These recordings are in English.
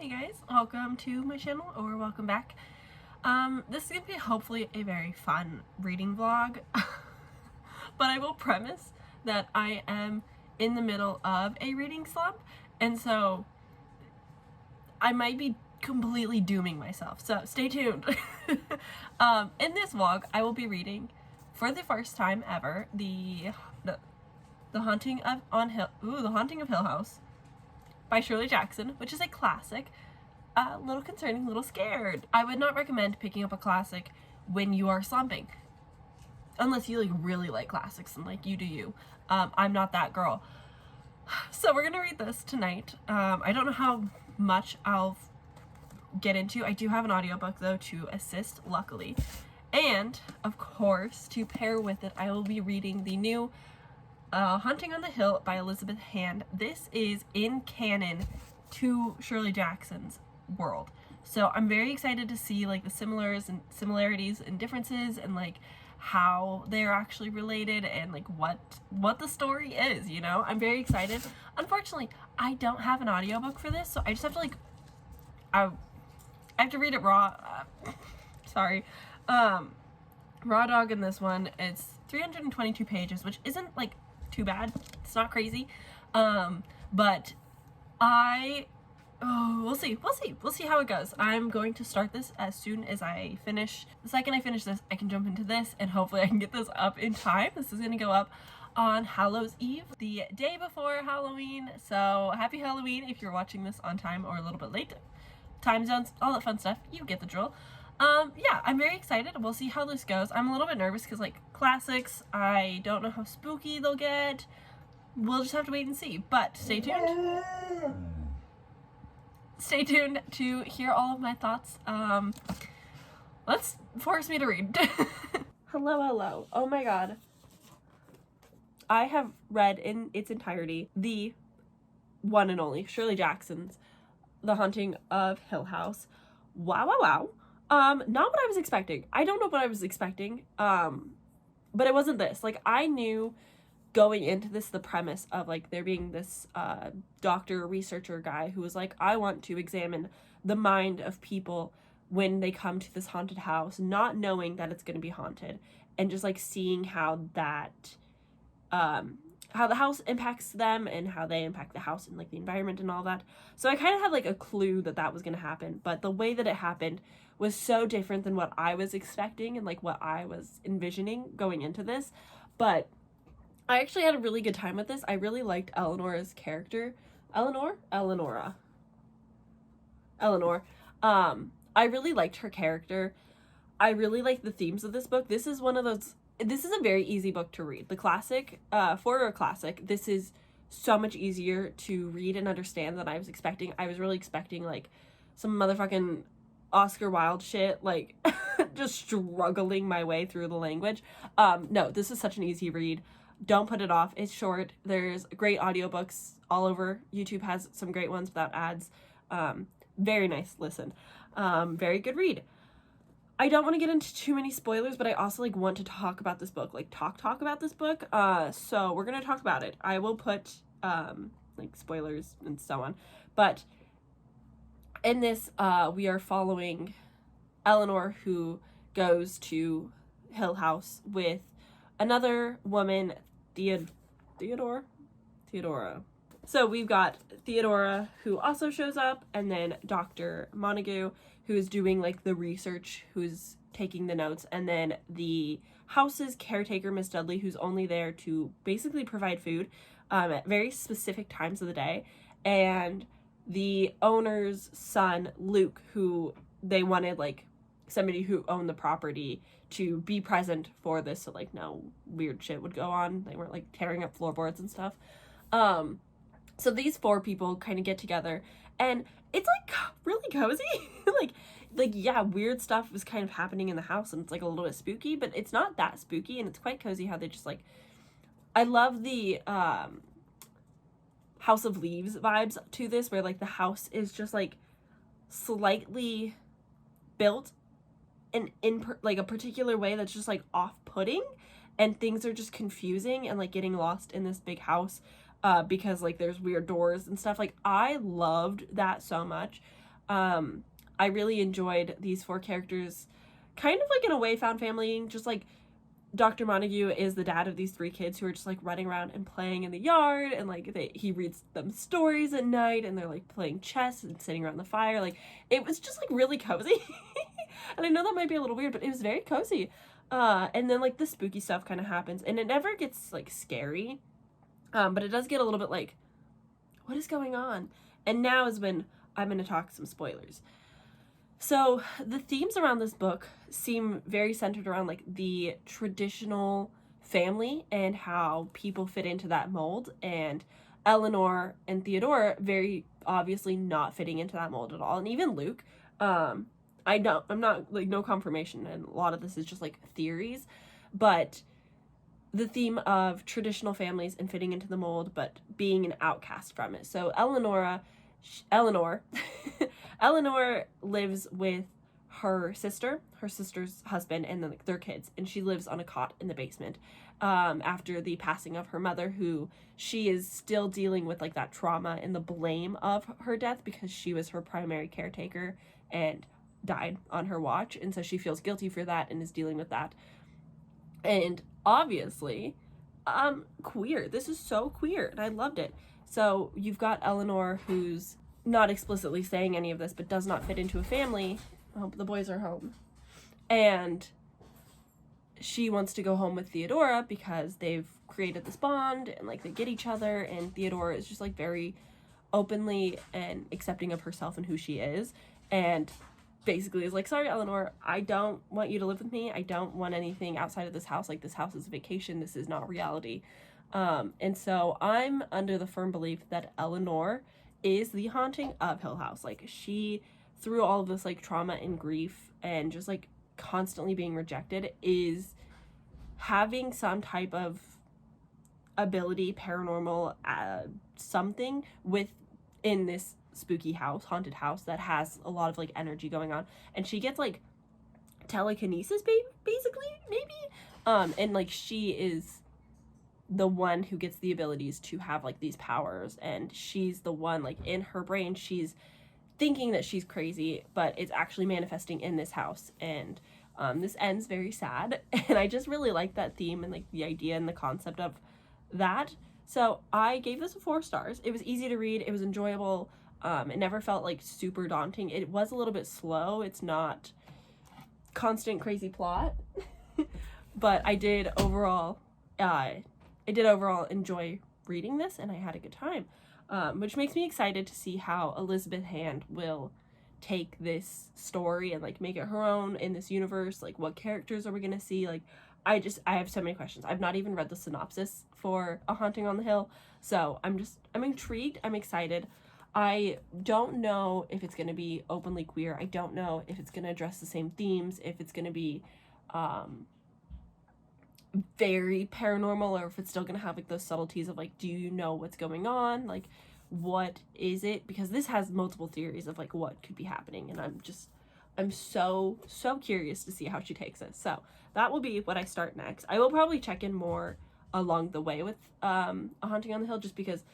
Hey guys, welcome to my channel, or welcome back. This is going to be hopefully a very fun reading vlog, but I will premise that I am in the middle of a reading slump, and so I might be completely dooming myself, so stay tuned. In this vlog, I will be reading, for the first time ever, The Haunting of Hill House by Shirley Jackson, which is a classic. A little concerning, a little scared. I would not recommend picking up a classic when you are slumping, unless you really like classics and you do you. I'm not that girl. So we're gonna read this tonight. I don't know how much I'll get into. I do have an audiobook though to assist, luckily. And of course, to pair with it, I will be reading the new Haunting on the Hill by Elizabeth Hand. This is in canon to Shirley Jackson's world. So I'm very excited to see the similarities and differences, and how they're actually related, and what the story is, you know? I'm very excited. Unfortunately, I don't have an audiobook for this, so I just have to I have to read it raw. Sorry. Raw dog in this one. It's 322 pages, which isn't too bad. It's not crazy. But we'll see how it goes. I'm going to start this as soon as I finish. The second I finish this, I can jump into this, and hopefully I can get this up in time. This is gonna go up on Hallows Eve, the day before Halloween. So happy Halloween if you're watching this on time or a little bit late. Time zones, all that fun stuff. You get the drill. Yeah, I'm very excited. We'll see how this goes. I'm a little bit nervous because classics, I don't know how spooky they'll get. We'll just have to wait and see, but stay tuned. Stay tuned to hear all of my thoughts. Let's force me to read. Hello. Oh my god. I have read in its entirety the one and only Shirley Jackson's The Haunting of Hill House. Wow. Not what I was expecting. I don't know what I was expecting. But it wasn't this. I knew going into this the premise of there being this doctor researcher guy who was I want to examine the mind of people when they come to this haunted house, not knowing that it's going to be haunted, and just seeing how that how the house impacts them and how they impact the house and the environment and all that. So I kind of had a clue that that was going to happen, but the way that it happened was so different than what I was expecting and what I was envisioning going into this. But I actually had a really good time with this. I really liked Eleanor's character. Eleanor. I really liked her character. I really liked the themes of this book. This is a very easy book to read. The classic, for a classic, this is so much easier to read and understand than I was expecting. I was really expecting some motherfucking Oscar Wilde shit, just struggling my way through the language. No, this is such an easy read. Don't put it off. It's short. There's great audiobooks all over. YouTube has some great ones without ads. Very nice listen. Very good read. I don't want to get into too many spoilers, but I also want to talk about this book, talk about this book. So we're going to talk about it. I will put spoilers and so on. But in this, we are following Eleanor, who goes to Hill House with another woman, Theodora. So we've got Theodora, who also shows up, and then Dr. Montague, who's doing the research, who's taking the notes, and then the house's caretaker, Miss Dudley, who's only there to basically provide food at very specific times of the day, and the owner's son, Luke, who they wanted somebody who owned the property to be present for this, so no weird shit would go on. They weren't tearing up floorboards and stuff. So these four people kind of get together, and it's really cozy. Yeah, weird stuff was kind of happening in the house, and it's a little bit spooky, but it's not that spooky, and it's quite cozy how they just I love the House of Leaves vibes to this, where the house is just slightly built in a particular way that's just off-putting, and things are just confusing and getting lost in this big house because there's weird doors and stuff. I loved that so much. I really enjoyed these 4 characters, kind of like in a way found family, just like Dr. Montague is the dad of these 3 kids who are just like running around and playing in the yard, and like he reads them stories at night, and they're like playing chess and sitting around the fire. Like, it was just like really cozy. And I know that might be a little weird, but it was very cozy. And then like the spooky stuff kind of happens, and it never gets like scary, but it does get a little bit like, what is going on? And now is when I'm going to talk some spoilers. So the themes around this book seem very centered around like the traditional family and how people fit into that mold, and Eleanor and Theodora very obviously not fitting into that mold at all, and even Luke. I'm not like, no confirmation, and a lot of this is just like theories, but the theme of traditional families and fitting into the mold, but being an outcast from it. So Eleanor Eleanor lives with her sister's husband, and then like, their kids, and she lives on a cot in the basement after the passing of her mother, who she is still dealing with like that trauma and the blame of her death, because she was her primary caretaker and died on her watch, and so she feels guilty for that and is dealing with that. And obviously queer. This is so queer, and I loved it. So you've got Eleanor, who's not explicitly saying any of this, but does not fit into a family. Oh, the boys are home. And she wants to go home with Theodora because they've created this bond, and like they get each other, and Theodora is just like very openly and accepting of herself and who she is, and basically is like, sorry, Eleanor, I don't want you to live with me. I don't want anything outside of this house. Like, this house is a vacation. This is not reality. And so I'm under the firm belief that Eleanor is the haunting of Hill House. Like, she, through all of this like trauma and grief and just like constantly being rejected, is having some type of ability, paranormal something within this spooky house, haunted house, that has a lot of like energy going on, and she gets like telekinesis basically, maybe, and like she is the one who gets the abilities to have like these powers, and she's the one, like, in her brain she's thinking that she's crazy, but it's actually manifesting in this house. And this ends very sad, and I just really like that theme and like the idea and the concept of that. So I gave this a 4 stars. It was easy to read, it was enjoyable. It never felt like super daunting. It was a little bit slow. It's not constant crazy plot, but I did overall enjoy reading this, and I had a good time, which makes me excited to see how Elizabeth Hand will take this story and like make it her own in this universe. Like, what characters are we gonna see? Like, I have so many questions. I've not even read the synopsis for A Haunting on the Hill, so I'm intrigued. I'm excited. I don't know if it's going to be openly queer. I don't know if it's going to address the same themes, if it's going to be very paranormal, or if it's still going to have like those subtleties of like, do you know what's going on? Like, what is it? Because this has multiple theories of like what could be happening, and I'm so curious to see how she takes it. So that will be what I start next. I will probably check in more along the way with A Haunting on the Hill, just because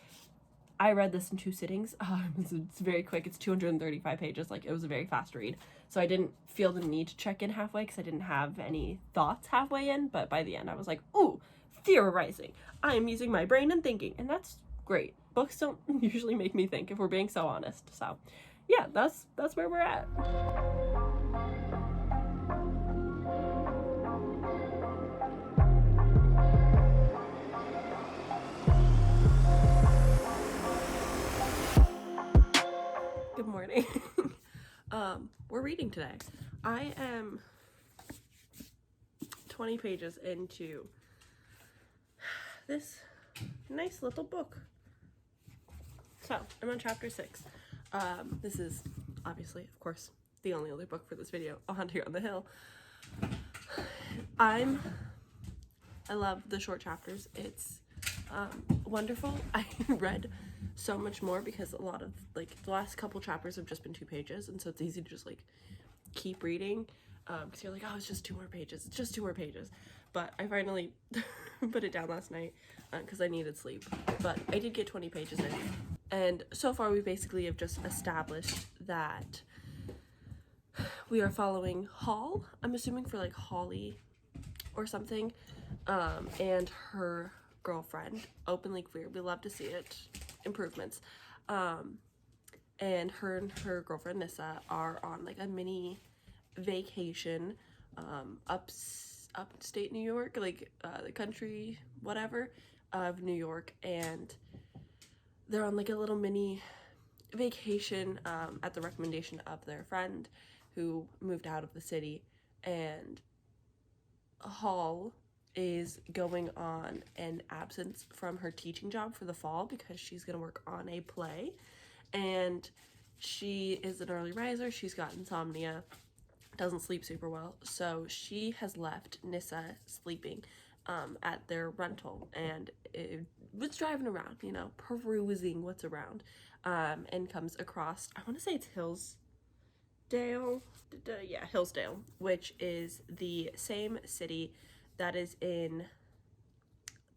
I read this in 2 sittings. It's very quick. It's 235 pages. Like, it was a very fast read. So I didn't feel the need to check in halfway because I didn't have any thoughts halfway in. But by the end, I was like, ooh, theorizing. I am using my brain and thinking. And that's great. Books don't usually make me think, if we're being so honest. So yeah, that's where we're at. Good morning. We're reading today. I am 20 pages into this nice little book. So I'm on chapter 6. This is obviously, of course, the only other book for this video, A Haunting on the Hill. I love the short chapters. It's wonderful. I read so much more because a lot of like the last couple chapters have just been 2 pages, and so it's easy to just like keep reading because you're like, oh, it's just 2 more pages, it's just 2 more pages. But I finally put it down last night because I needed sleep. But I did get 20 pages in, and so far we basically have just established that we are following Hall, I'm assuming for like Holly or something, and her girlfriend, openly queer. We love to see it. Improvements. And her girlfriend Nissa are on like a mini vacation upstate New York, like the country whatever of New York, and they're on like a little mini vacation at the recommendation of their friend who moved out of the city. And Hall is going on an absence from her teaching job for the fall because she's going to work on a play, and she is an early riser. She's got insomnia, doesn't sleep super well, so she has left Nissa sleeping at their rental, and it was driving around, you know, perusing what's around, and comes across, I want to say it's Hillsdale, yeah, Hillsdale, which is the same city that is in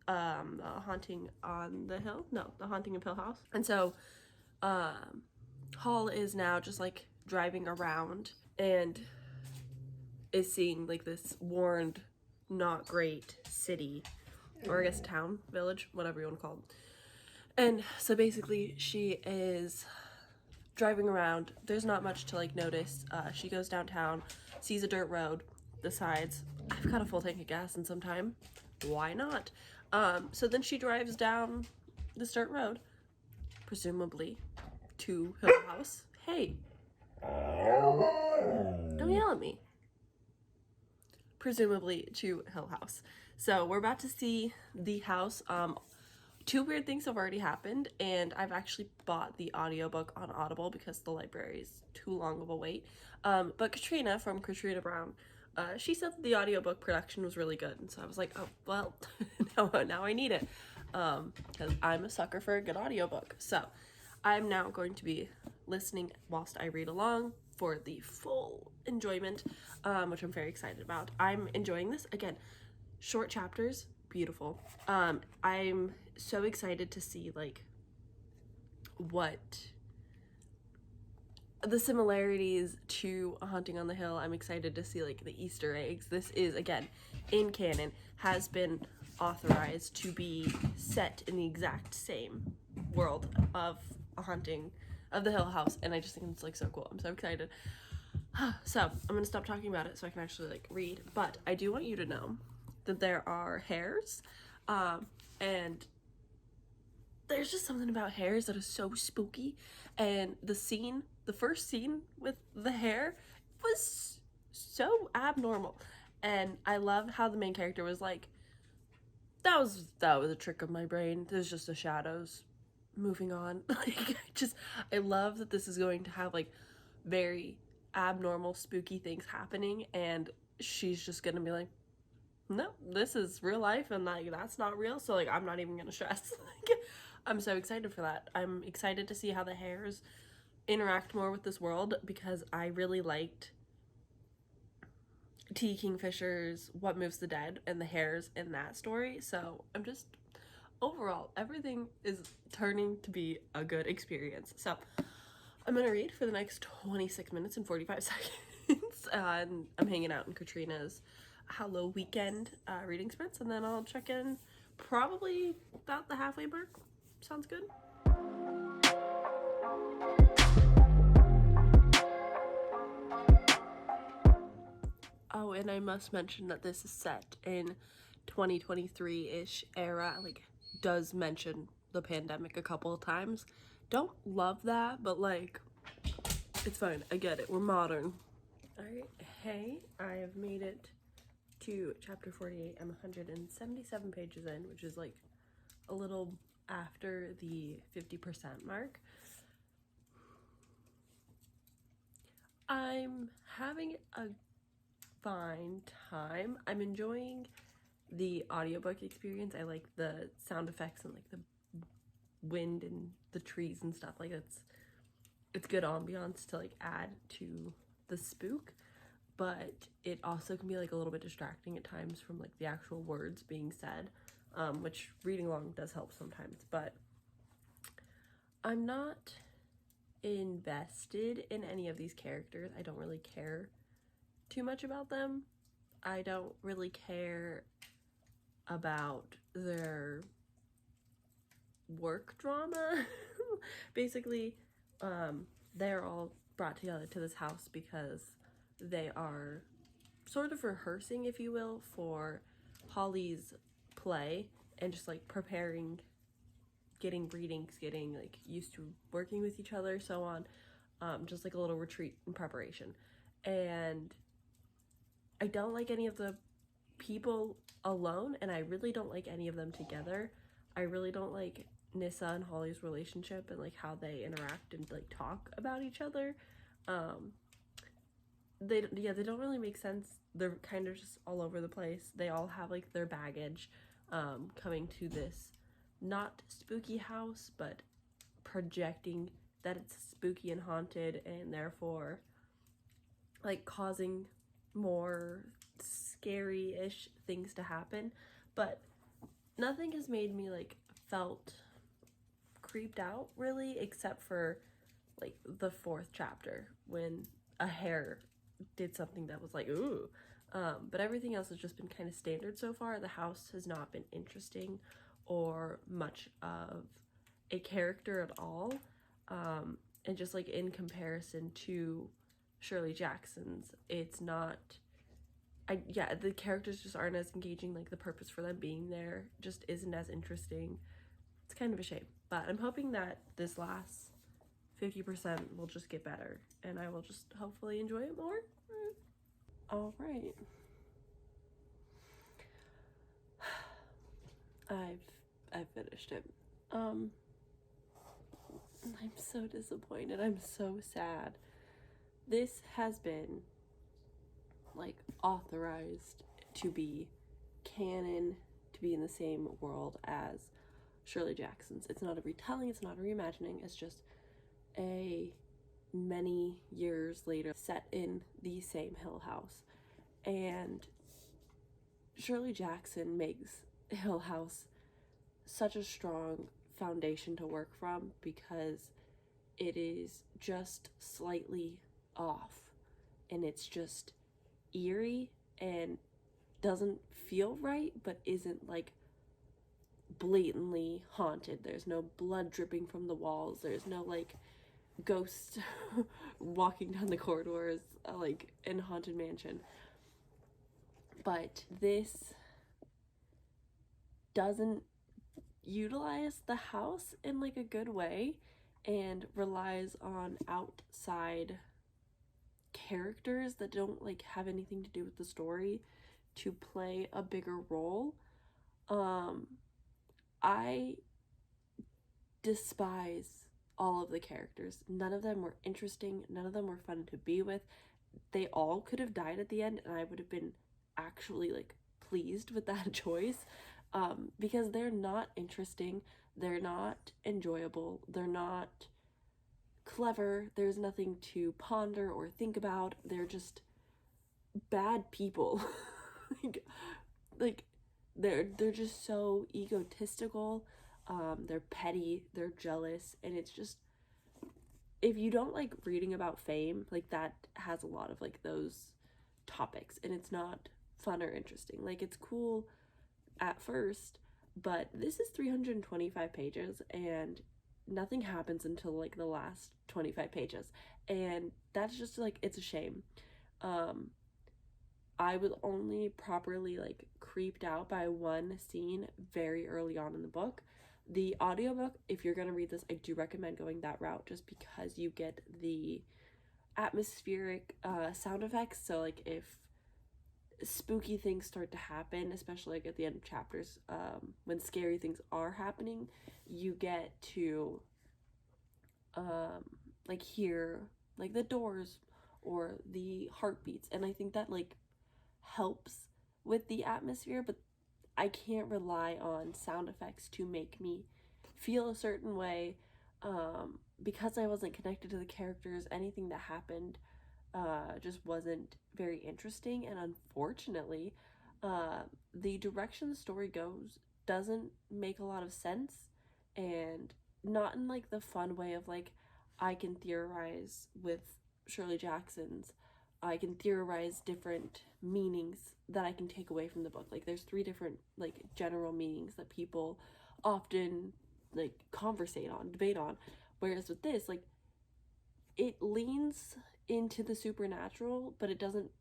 Haunting on the Hill, no, The Haunting of Hill House. And so Hall is now just like driving around and is seeing like this warned, not great city, or I guess town, village, whatever you want to call it. And so basically she is driving around. There's not much to like notice. She goes downtown, sees a dirt road, decides, I've got a full tank of gas in some time, why not? So then she drives down this dirt road, presumably to Hill House. Hey, don't yell at me. Presumably to Hill House. So we're about to see the house. Two weird things have already happened, and I've actually bought the audiobook on Audible because the library is too long of a wait. But Katrina from Katrina Brown, she said that the audiobook production was really good, and so I was like, oh, well, now I need it, because I'm a sucker for a good audiobook. So I'm now going to be listening whilst I read along for the full enjoyment, which I'm very excited about. I'm enjoying this. Again, short chapters, beautiful. I'm so excited to see like what the similarities to A Haunting on the Hill. I'm excited to see like the Easter eggs. This is, again, in canon, has been authorized to be set in the exact same world of A Haunting of the Hill House, and I just think it's like so cool. I'm so excited. So I'm gonna stop talking about it so I can actually like read, but I do want you to know that there are hares, and there's just something about hares that is so spooky. And the first scene with the hare was so abnormal, and I love how the main character was like, that was a trick of my brain, there's just the shadows, moving on. Like, I love that this is going to have like very abnormal, spooky things happening, and she's just gonna be like, no, this is real life, and like that's not real, so like I'm not even gonna stress. Like, I'm so excited for that. I'm excited to see how the hares interact more with this world, because I really liked T. Kingfisher's What Moves the Dead and the hares in that story. So I'm just, overall, everything is turning to be a good experience. So I'm gonna read for the next 26 minutes and 45 seconds, and I'm hanging out in Katrina's Hallow weekend reading sprints, and then I'll check in probably about the halfway mark. Sounds good? Oh, and I must mention that this is set in 2023-ish era, like does mention the pandemic a couple of times. Don't love that, but like, it's fine, I get it, we're modern. Alright, hey, I have made it to chapter 48. I'm 177 pages in, which is like a little after the 50% mark. I'm having a fine time. I'm enjoying the audiobook experience. I like the sound effects and like the wind and the trees and stuff. Like it's good ambiance to like add to the spook, but it also can be like a little bit distracting at times from like the actual words being said, which reading along does help sometimes. But I'm not invested in any of these characters. I don't really care too much about them. I don't really care about their work drama. Basically, they're all brought together to this house because they are sort of rehearsing, if you will, for Holly's play and just like preparing, getting readings, getting like used to working with each other, so on. Just like a little retreat in preparation. And I don't like any of the people alone, and I really don't like any of them together. I really don't like Nissa and Holly's relationship and like how they interact and like talk about each other. They don't really make sense. They're kind of just all over the place. They all have like their baggage coming to this not spooky house, but projecting that it's spooky and haunted, and therefore like causing more scary-ish things to happen. But nothing has made me like felt creeped out really, except for like the 4th chapter when a hare did something that was like ooh. But everything else has just been kind of standard so far. The house has not been interesting or much of a character at all, and just like in comparison to Shirley Jackson's, it's not, the characters just aren't as engaging. Like the purpose for them being there just isn't as interesting. It's kind of a shame, but I'm hoping that this last 50% will just get better and I will just hopefully enjoy it more. All right. I've finished it. I'm so disappointed. I'm so sad. This has been like authorized to be canon, to be in the same world as Shirley Jackson's. It's not a retelling, it's not a reimagining, it's just a many years later set in the same Hill House. And Shirley Jackson makes Hill House such a strong foundation to work from because it is just slightly off and it's just eerie and doesn't feel right, but isn't like blatantly haunted. There's no blood dripping from the walls, there's no like ghost walking down the corridors like in Haunted Mansion. But this doesn't utilize the house in like a good way and relies on outside characters that don't like have anything to do with the story to play a bigger role. I despise all of the characters. None of them were interesting, none of them were fun to be with. They all could have died at the end and I would have been actually like pleased with that choice, because they're not interesting, they're not enjoyable, they're not clever, there's nothing to ponder or think about, they're just bad people. like they're just so egotistical, they're petty, they're jealous, and it's just, if you don't like reading about fame, like that has a lot of like those topics and it's not fun or interesting. Like it's cool at first, but this is 325 pages and nothing happens until like the last 25 pages, and that's just like, it's a shame. I was only properly like creeped out by one scene very early on in the book. The audiobook, if you're gonna read this, I do recommend going that route just because you get the atmospheric sound effects. So like if spooky things start to happen, especially like at the end of chapters, when scary things are happening, you get to like hear like the doors or the heartbeats, and I think that like helps with the atmosphere. But I can't rely on sound effects to make me feel a certain way, because I wasn't connected to the characters. Anything that happened just wasn't very interesting, and unfortunately the direction the story goes doesn't make a lot of sense, and not in like the fun way of like, I can theorize with Shirley Jackson's. I can theorize different meanings that I can take away from the book. Like there's 3 different like general meanings that people often like conversate on, debate on. Whereas with this, like it leans into the supernatural, but it doesn't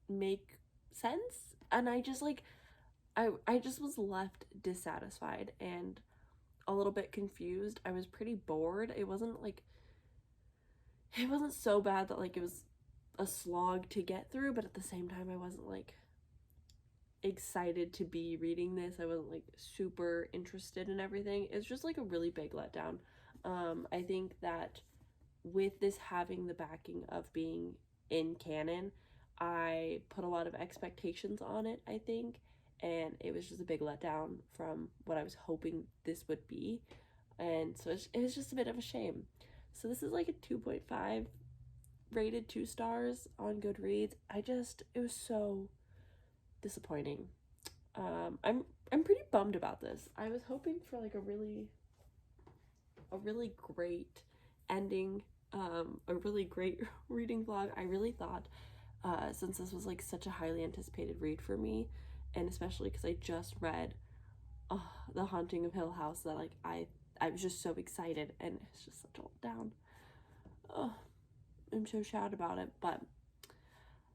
make sense. And I just like I just was left dissatisfied and a little bit confused. I was pretty bored. It wasn't so bad that like it was a slog to get through, but at the same time I wasn't like excited to be reading this. I wasn't like super interested in everything. It's just like a really big letdown. I think that with this having the backing of being in canon, I put a lot of expectations on it, I think, and it was just a big letdown from what I was hoping this would be. And so it was just a bit of a shame. So this is like a 2.5 rated, 2 stars on Goodreads. It was so disappointing. I'm pretty bummed about this. I was hoping for like a really great ending, a really great reading vlog. I really thought, since this was like such a highly anticipated read for me, and especially because I just read The Haunting of Hill House, that like I was just so excited, and it's just such a letdown. I'm so sad about it, but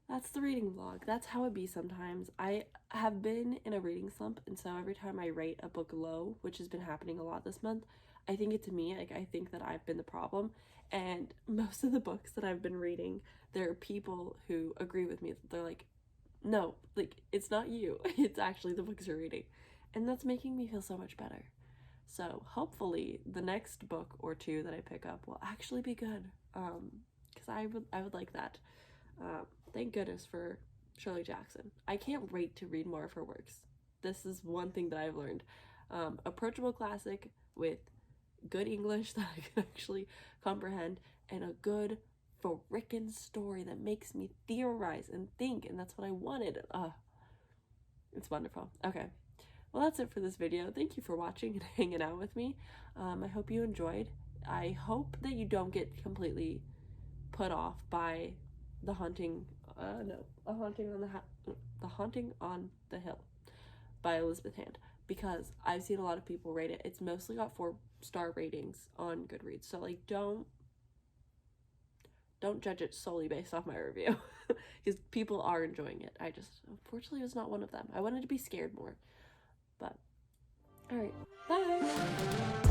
that's the reading vlog. That's how it be sometimes. I have been in a reading slump, and so every time I rate a book low, which has been happening a lot this month, I think it's me. Like, I think that I've been the problem. And most of the books that I've been reading, there are people who agree with me. They're like, no, like, it's not you. It's actually the books you're reading. And that's making me feel so much better. So hopefully the next book or 2 that I pick up will actually be good. Because I would like that. Thank goodness for Shirley Jackson. I can't wait to read more of her works. This is one thing that I've learned. Approachable classic with good English that I can actually comprehend, and a good frickin' story that makes me theorize and think, and that's what I wanted. It's wonderful. Okay. Well, that's it for this video. Thank you for watching and hanging out with me. I hope you enjoyed. I hope that you don't get completely put off by The Haunting on the Hill by Elizabeth Hand, because I've seen a lot of people rate it. It's mostly got 4-star ratings on Goodreads, so like don't judge it solely based off my review, because people are enjoying it. I just unfortunately was not one of them. I wanted to be scared more, but all right, bye.